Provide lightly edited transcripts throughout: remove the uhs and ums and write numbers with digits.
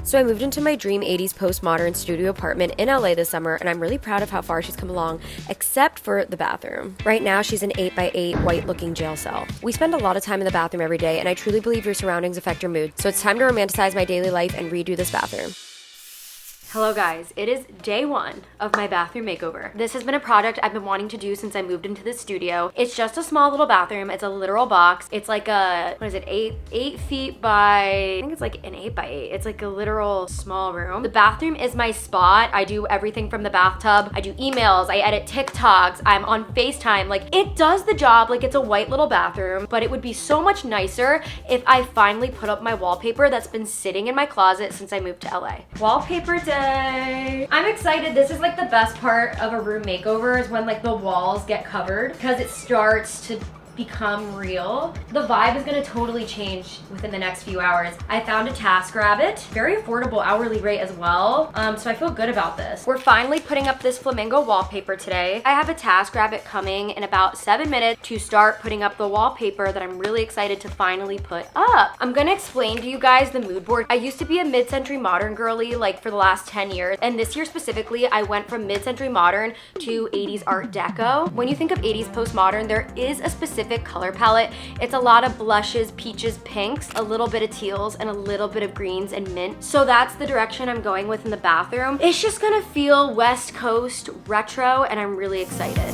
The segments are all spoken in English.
So I moved into my dream 80s postmodern studio apartment in LA this summer, and I'm really proud of how far she's come along, except for the bathroom. Right now, she's an 8x8 white-looking jail cell. We spend a lot of time in the bathroom every day, and I truly believe your surroundings affect your mood, so it's time to romanticize my daily life and redo this bathroom. Hello guys, it is day one of my bathroom makeover. This has been a project I've been wanting to do since I moved into this studio. It's just a small little bathroom. It's a literal box. It's like a, what is it, 8 feet by, I think it's like an 8x8. It's like a literal small room. The bathroom is my spot. I do everything from the bathtub. I do emails, I edit TikToks, I'm on FaceTime. Like, it does the job. Like, it's a white little bathroom, but it would be so much nicer if I finally put up my wallpaper that's been sitting in my closet since I moved to LA. Wallpaper day. I'm excited. This is like the best part of a room makeover is when like the walls get covered because it starts to become real. The vibe is gonna totally change within the next few hours. I found a TaskRabbit, very affordable hourly rate as well, so I feel good about this. We're finally putting up this flamingo wallpaper today. I have a TaskRabbit coming in about 7 minutes to start putting up the wallpaper that I'm really excited to finally put up. I'm gonna explain to you guys the mood board. I used to be a mid-century modern girly like for the last 10 years, and this year specifically, I went from mid-century modern to 80s Art Deco. When you think of 80s postmodern, there is a specific color palette. It's a lot of blushes, peaches, pinks, a little bit of teals, and a little bit of greens and mint. So that's the direction I'm going with in the bathroom. It's just gonna feel West Coast retro, and I'm really excited.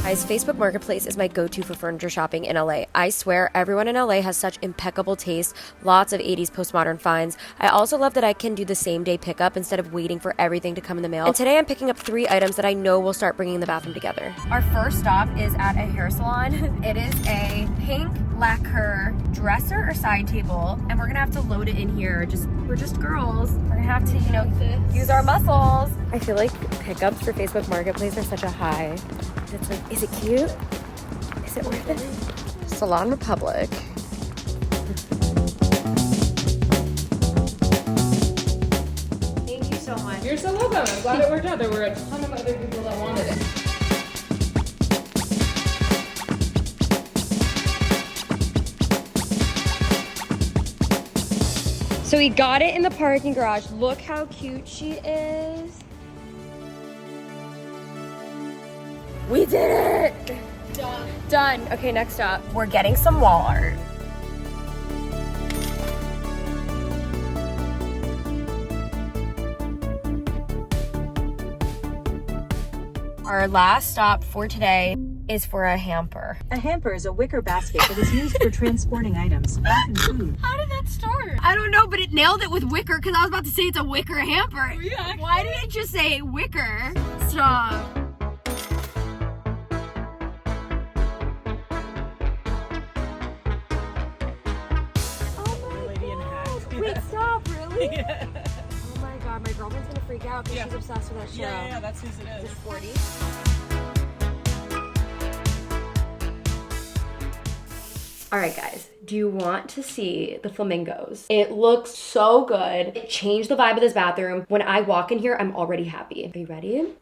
Guys, Facebook Marketplace is my go-to for furniture shopping in LA. I swear everyone in LA has such impeccable taste, lots of 80s postmodern finds. I also love that I can do the same day pickup instead of waiting for everything to come in the mail. And today I'm picking up 3 items that I know will start bringing the bathroom together. Our first stop is at a hair salon. It is a pink lacquer dresser or side table, and we're gonna have to load it in here. We're just girls. We're gonna have to, you know, use our muscles. I feel like pickups for Facebook Marketplace are such a high. It's like, is it cute? Is it worth it? Salon Republic. Thank you so much. You're so welcome. I'm glad it worked out. There were a ton of other people that wanted it. So we got it in the parking garage. Look how cute she is. We did it! Done. Okay, next up, we're getting some wall art. Our last stop for today is for a hamper. A hamper is a wicker basket that is used for transporting items, often food. How did that start? I don't know, but it nailed it with wicker because I was about to say it's a wicker hamper. Yeah. Why did it just say wicker? Stop. Wait, stop, really? Yeah. Oh my god, my girlfriend's gonna freak out because she's obsessed with that show. Yeah, that's whose it is. Is it 40? Alright guys, do you want to see the flamingos? It looks so good. It changed the vibe of this bathroom. When I walk in here, I'm already happy. Are you ready?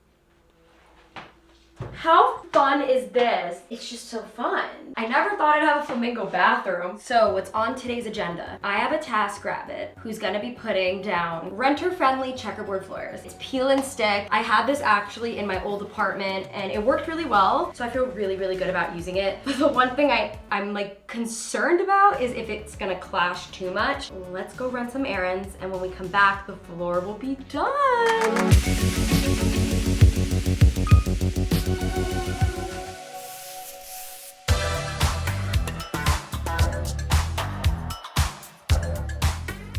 How fun is this? It's just so fun. I never thought I'd have a flamingo bathroom. So what's on today's agenda? I have a TaskRabbit who's gonna be putting down renter-friendly checkerboard floors. It's peel and stick. I had this actually in my old apartment and it worked really well. So I feel really, really good about using it. But the one thing I'm like concerned about is if it's gonna clash too much. Let's go run some errands, and when we come back, the floor will be done.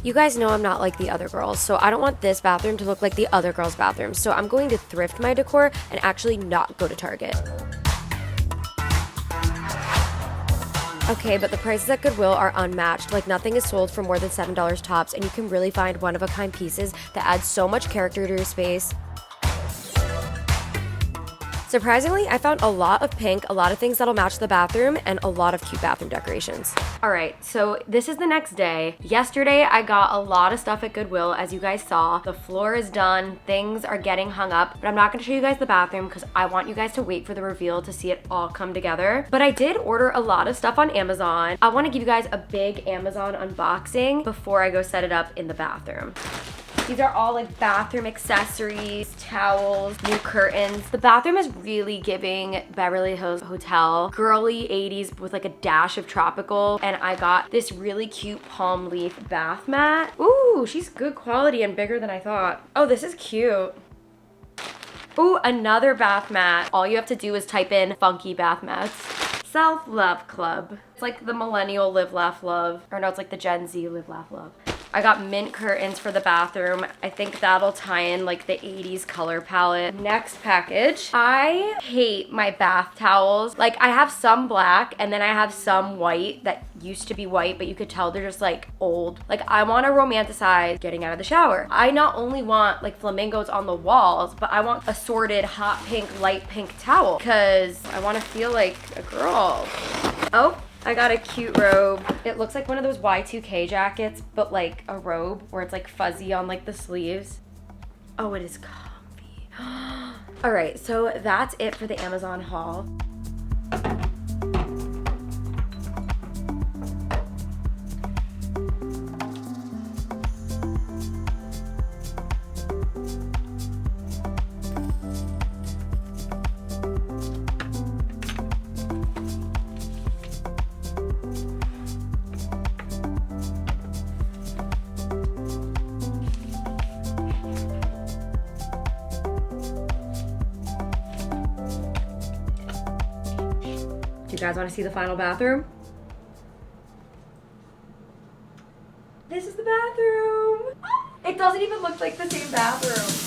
You guys know I'm not like the other girls, so I don't want this bathroom to look like the other girls' bathrooms. So I'm going to thrift my decor and actually not go to Target. Okay, but the prices at Goodwill are unmatched. Like, nothing is sold for more than $7 tops, and you can really find one-of-a-kind pieces that add so much character to your space. Surprisingly, I found a lot of pink, a lot of things that'll match the bathroom, and a lot of cute bathroom decorations. All right, so this is the next day. Yesterday, I got a lot of stuff at Goodwill, as you guys saw. The floor is done, things are getting hung up, but I'm not gonna show you guys the bathroom because I want you guys to wait for the reveal to see it all come together. But I did order a lot of stuff on Amazon. I wanna give you guys a big Amazon unboxing before I go set it up in the bathroom. These are all like bathroom accessories, towels, new curtains. The bathroom is really giving Beverly Hills Hotel, girly 80s with like a dash of tropical. And I got this really cute palm leaf bath mat. Ooh, she's good quality and bigger than I thought. Oh, this is cute. Ooh, another bath mat. All you have to do is type in funky bath mats. Self-love club. It's like the millennial live, laugh, love. Or no, it's like the Gen Z live, laugh, love. I got mint curtains for the bathroom. I think that'll tie in like the 80s color palette. Next package. I hate my bath towels. Like I have some black and then I have some white that used to be white, but you could tell they're just like old. Like I want to romanticize getting out of the shower. I not only want like flamingos on the walls, but I want assorted hot pink, light pink towel because I want to feel like a girl. Oh, I got a cute robe. It looks like one of those Y2K jackets, but like a robe where it's like fuzzy on like the sleeves. Oh, it is comfy. All right, so that's it for the Amazon haul. Do you guys want to see the final bathroom? This is the bathroom. It doesn't even look like the same bathroom.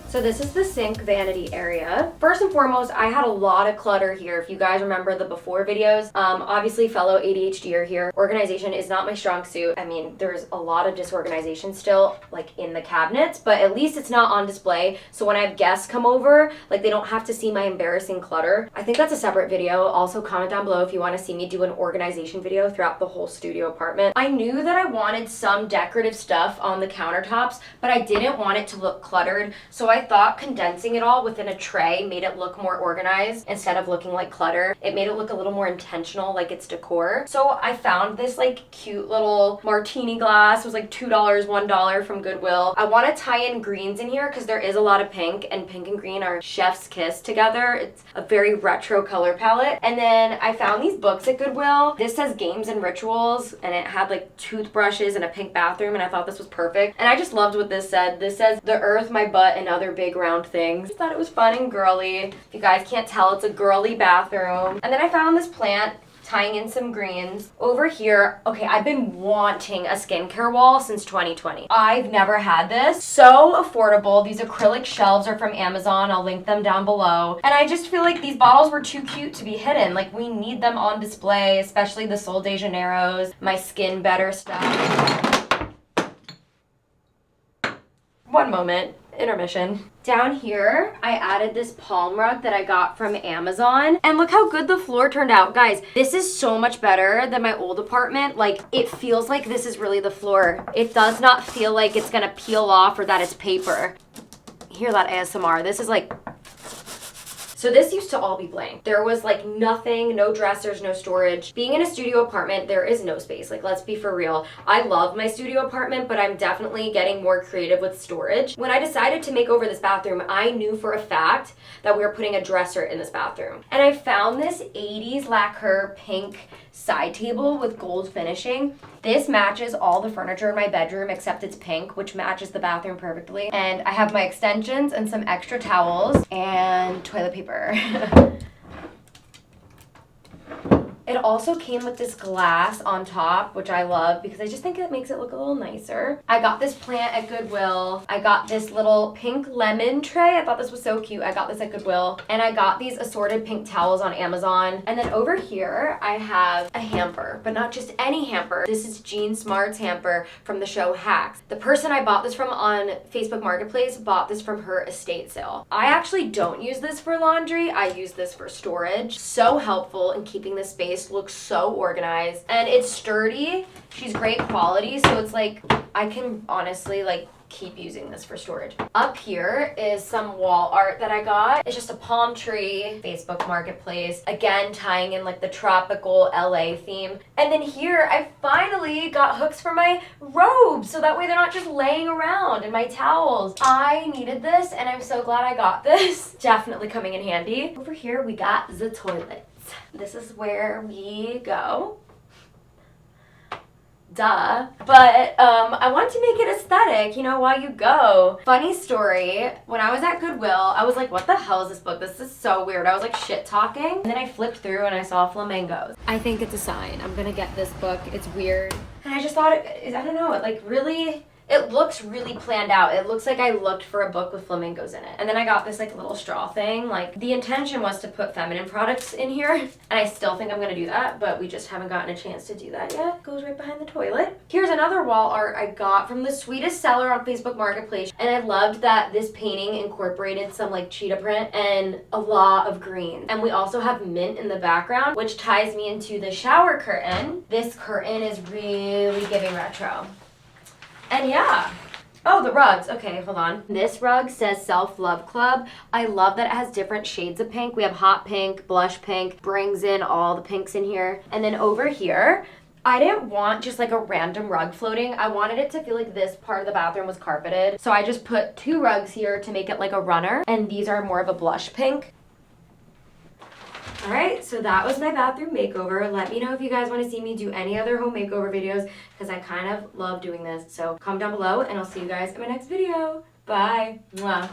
So this is the sink vanity area. First and foremost, I had a lot of clutter here. If you guys remember the before videos, obviously fellow ADHDer here. Organization is not my strong suit. I mean, there's a lot of disorganization still like in the cabinets, but at least it's not on display. So when I have guests come over, like they don't have to see my embarrassing clutter. I think that's a separate video. Also comment down below if you want to see me do an organization video throughout the whole studio apartment. I knew that I wanted some decorative stuff on the countertops, but I didn't want it to look cluttered. So I thought condensing it all within a tray made it look more organized instead of looking like clutter. It made it look a little more intentional, like it's decor. So I found this like cute little martini glass. It was like $2, $1 from Goodwill. I want to tie in greens in here because there is a lot of pink, and pink and green are chef's kiss together. It's a very retro color palette. And then I found these books at Goodwill. This says Games and Rituals, and it had like toothbrushes and a pink bathroom, and I thought this was perfect. And I just loved what this said. This says the earth, my butt, and other big round things. I thought it was fun and girly. If you guys can't tell, it's a girly bathroom. And then I found this plant tying in some greens. Over here, okay, I've been wanting a skincare wall since 2020. I've never had this. So affordable. These acrylic shelves are from Amazon. I'll link them down below. And I just feel like these bottles were too cute to be hidden. Like we need them on display, especially the Sol de Janeiros, my Skin Better stuff. One moment. Intermission. Down here, I added this palm rug that I got from Amazon. And look how good the floor turned out. Guys, this is so much better than my old apartment. Like, it feels like this is really the floor. It does not feel like it's gonna peel off or that it's paper. Hear that ASMR. This is like... So this used to all be blank. There was like nothing, no dressers, no storage. Being in a studio apartment, there is no space. Like, let's be for real. I love my studio apartment, but I'm definitely getting more creative with storage. When I decided to make over this bathroom, I knew for a fact that we were putting a dresser in this bathroom. And I found this 80s lacquer pink side table with gold finishing. This matches all the furniture in my bedroom except it's pink, which matches the bathroom perfectly. And I have my extensions and some extra towels and toilet paper. It also came with this glass on top, which I love because I just think it makes it look a little nicer. I got this plant at Goodwill. I got this little pink lemon tray. I thought this was so cute. I got this at Goodwill. And I got these assorted pink towels on Amazon. And then over here, I have a hamper, but not just any hamper. This is Jean Smart's hamper from the show Hacks. The person I bought this from on Facebook Marketplace bought this from her estate sale. I actually don't use this for laundry. I use this for storage. So helpful in keeping the space look so organized. And it's sturdy. She's great quality, so it's like I can honestly like keep using this for storage. Up here is some wall art that I got. It's just a palm tree, Facebook Marketplace, again tying in like the tropical LA theme. And then here I finally got hooks for my robes, so that way they're not just laying around, and my towels. I needed this and I'm so glad I got this. Definitely coming in handy. Over here we got the toilets. This is where we go. Duh. But I wanted to make it aesthetic, you know, while you go. Funny story, when I was at Goodwill, I was like, what the hell is this book? This is so weird. I was like shit talking. And then I flipped through and I saw flamingos. I think it's a sign. I'm gonna get this book. It's weird. And I just thought, I don't know, it like really... It looks really planned out. It looks like I looked for a book with flamingos in it. And then I got this like little straw thing. Like the intention was to put feminine products in here. And I still think I'm gonna do that, but we just haven't gotten a chance to do that yet. It goes right behind the toilet. Here's another wall art I got from the sweetest seller on Facebook Marketplace. And I loved that this painting incorporated some like cheetah print and a lot of green. And we also have mint in the background, which ties me into the shower curtain. This curtain is really giving retro. And yeah. Oh, the rugs. Okay, hold on. This rug says Self-Love Club. I love that it has different shades of pink. We have hot pink, blush pink, brings in all the pinks in here. And then over here, I didn't want just like a random rug floating. I wanted it to feel like this part of the bathroom was carpeted. So I just put 2 rugs here to make it like a runner. And these are more of a blush pink. All right, so that was my bathroom makeover. Let me know if you guys want to see me do any other home makeover videos because I kind of love doing this. So comment down below and I'll see you guys in my next video. Bye. Mwah.